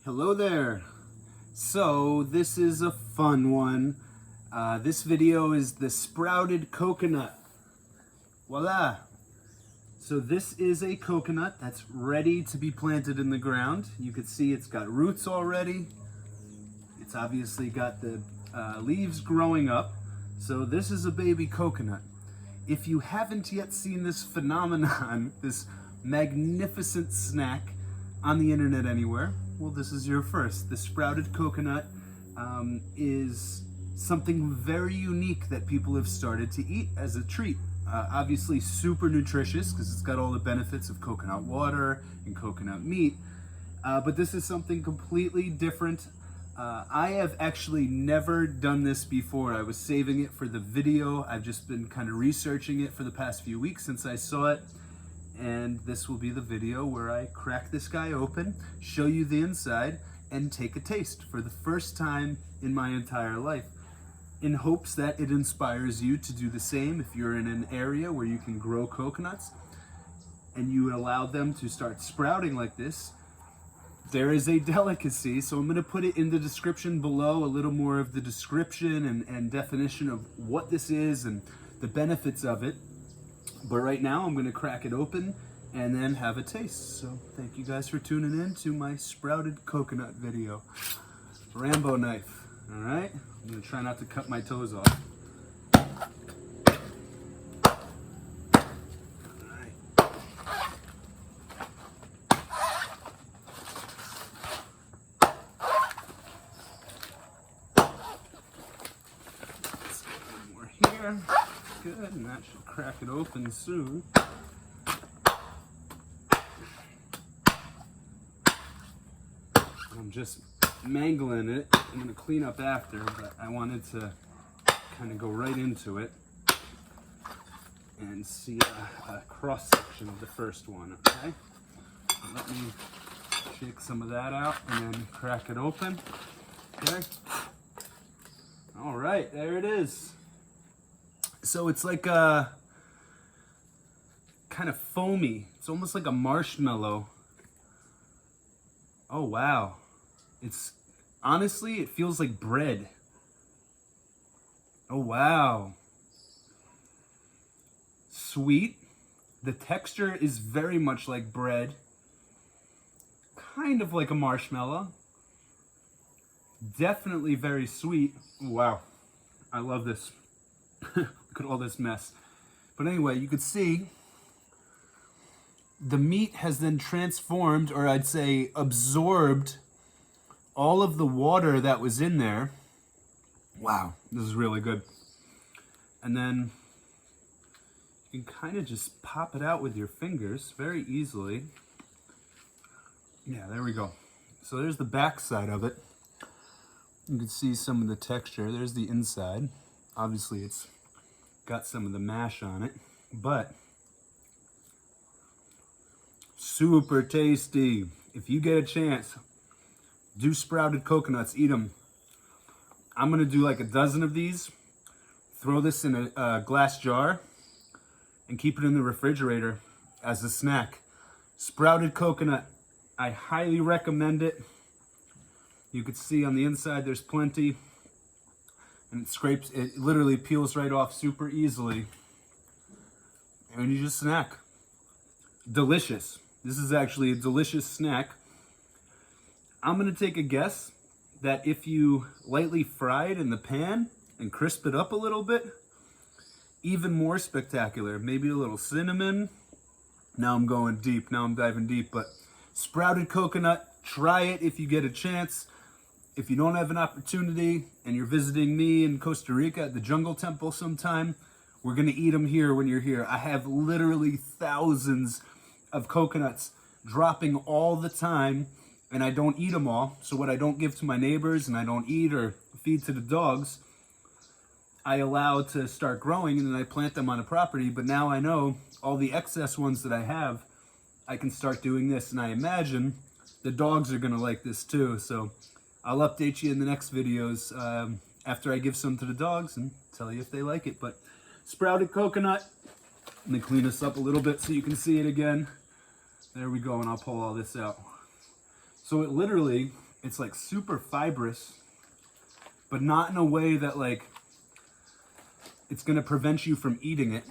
Hello there. So this is a fun one. This video is the sprouted coconut. Voila. So this is a coconut that's ready to be planted in the ground. You can see it's got roots already. It's obviously got the leaves growing up. So this is a baby coconut. If you haven't yet seen this phenomenon, this magnificent snack on the internet anywhere, well, this is your first. The sprouted coconut is something very unique that people have started to eat as a treat. Obviously super nutritious because it's got all the benefits of coconut water and coconut meat. But this is something completely different. I have actually never done this before. I was saving it for the video. I've just been kind of researching it for the past few weeks since I saw it. And this will be the video where I crack this guy open, show you the inside, and take a taste for the first time in my entire life, in hopes that it inspires you to do the same if you're in an area where you can grow coconuts and you allow them to start sprouting like this. There is a delicacy, so I'm going to put it in the description below, a little more of the description and definition of what this is and the benefits of it. But right now I'm going to crack it open and then have a taste. So thank you guys for tuning in to my sprouted coconut video. Rambo knife. All right, I'm going to try not to cut my toes off. All right. Let's get one more here. Good, and that should crack it open soon. I'm just mangling it. I'm going to clean up after, but I wanted to kind of go right into it and see a cross section of the first one, okay? So let me shake some of that out and then crack it open, okay? All right, there it is. So it's like a kind of foamy. It's almost like a marshmallow. Oh, wow. It's honestly, it feels like bread. Oh, wow. Sweet. The texture is very much like bread. Kind of like a marshmallow. Definitely very sweet. Wow. I love this. Look at all this mess. But anyway, you could see the meat has then transformed, or I'd say absorbed, all of the water that was in there. Wow, this is really good. And then you can kind of just pop it out with your fingers very easily. Yeah, there we go. So there's the back side of it. You can see some of the texture. There's the inside. Obviously, it's got some of the mash on it, but super tasty. If you get a chance, do sprouted coconuts, eat them. I'm gonna do like a dozen of these, throw this in a glass jar, and keep it in the refrigerator as a snack. Sprouted coconut, I highly recommend it. You can see on the inside there's plenty. And it literally peels right off super easily. And you just snack. Delicious. This is actually a delicious snack. I'm gonna take a guess that if you lightly fry it in the pan and crisp it up a little bit, even more spectacular. Maybe a little cinnamon. Now I'm going deep, now I'm diving deep, but sprouted coconut, try it if you get a chance. If you don't have an opportunity and you're visiting me in Costa Rica at the Jungle Temple sometime, we're gonna eat them here when you're here. I have literally thousands of coconuts dropping all the time, and I don't eat them all. So what I don't give to my neighbors and I don't eat or feed to the dogs, I allow to start growing, and then I plant them on a property. But now I know all the excess ones that I have, I can start doing this, and I imagine the dogs are gonna like this too. So I'll update you in the next videos after I give some to the dogs and tell you if they like it. But sprouted coconut, let me clean this up a little bit so you can see it again. There we go, and I'll pull all this out. So it literally It's like super fibrous, but not in a way that like it's gonna prevent you from eating it.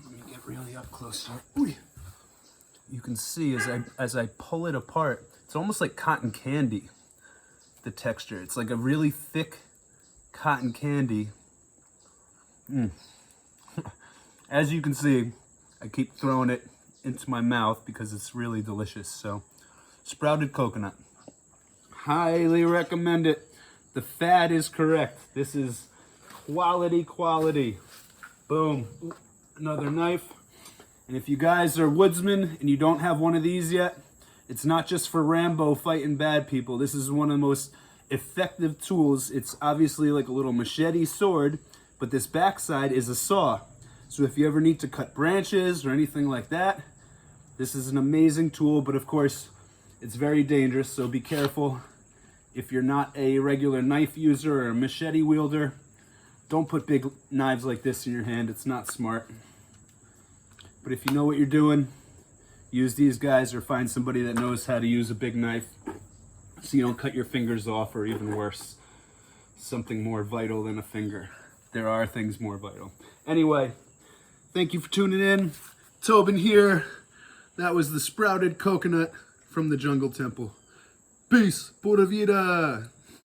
Let me get really up close here. Ooh. You can see as I pull it apart, it's almost like cotton candy, the texture. It's like a really thick cotton candy. As you can see, I keep throwing it into my mouth because it's really delicious. So, sprouted coconut. Highly recommend it. The fad is correct. This is quality. Boom. Another knife. And if you guys are woodsmen and you don't have one of these yet, it's not just for Rambo fighting bad people. This is one of the most effective tools. It's obviously like a little machete sword, but this backside is a saw. So if you ever need to cut branches or anything like that, this is an amazing tool, but of course, it's very dangerous, so be careful. If you're not a regular knife user or a machete wielder, don't put big knives like this in your hand. It's not smart. But if you know what you're doing, use these guys or find somebody that knows how to use a big knife so you don't cut your fingers off, or even worse, something more vital than a finger. There are things more vital. Anyway, thank you for tuning in. Tobin here. That was the sprouted coconut from the Jungle Temple. Peace. Pura Vida.